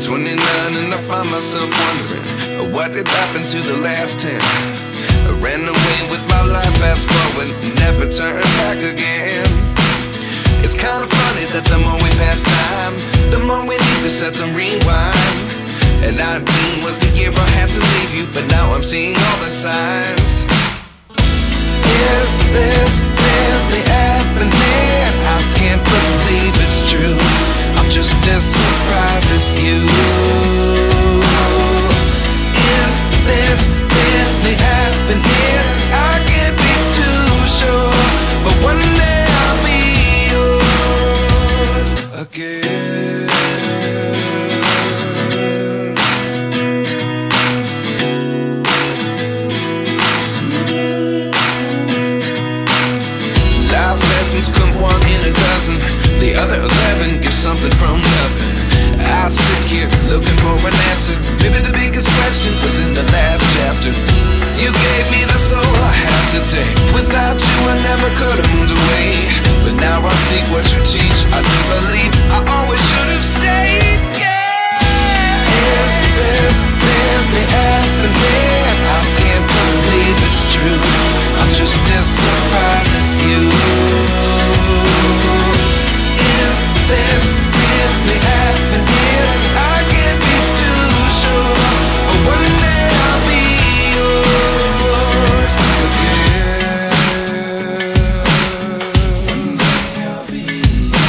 29 and I find myself wondering, what did happen to the last 10? I ran away with my life, fast forward, never turn back again. It's kind of funny that the more we pass time, the more we need to set the rewind. And 19 was the year I had to leave you, but now I'm seeing all the signs. Is this really happening? I can't believe it's true. I'm just as surprised as you. Is this really happening? I can't be too sure, but one day I'll be yours again. Life lessons come one in a dozen, the other 11 give something from nothing. I sit here looking for an answer. Maybe the biggest question was in the last chapter. You gave me the soul I have today. Without you I never could have moved away. But now I see what you teach. I do believe I always should have stayed. Yeah. Is this really happening? I can't believe it's true. I'm just as surprised as you. Is this really happening? I can't be too sure, but one day I'll be yours again. One day I'll be yours.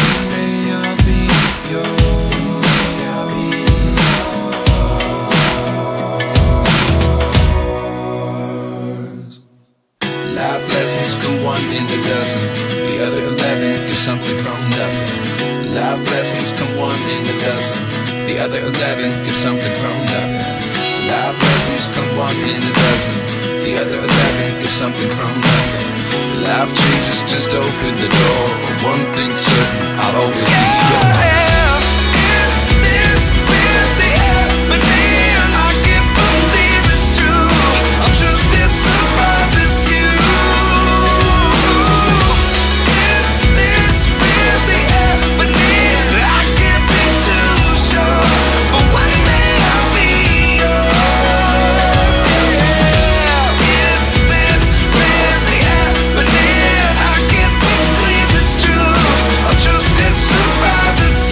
One day I'll be yours. Life lessons come one in a dozen, the other 11 give something from nothing. Life lessons come one in a dozen, the other 11 give something from nothing. Life lessons come one in a dozen, the other 11 give something from nothing. Life changes just open the door. One thing's certain, I'll always be yours. Is this really happening? I can't believe it's true. I'm just as surprised as you. Just as surprised as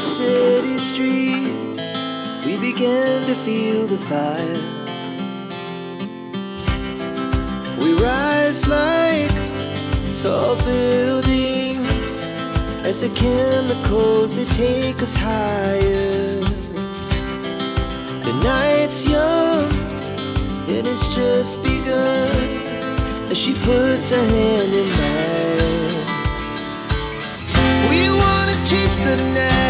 the city streets, we began to feel the fire. We rise like tall buildings as the chemicals, they take us higher. The night's young, it has just begun, as she puts her hand in mine. We wanna chase the night,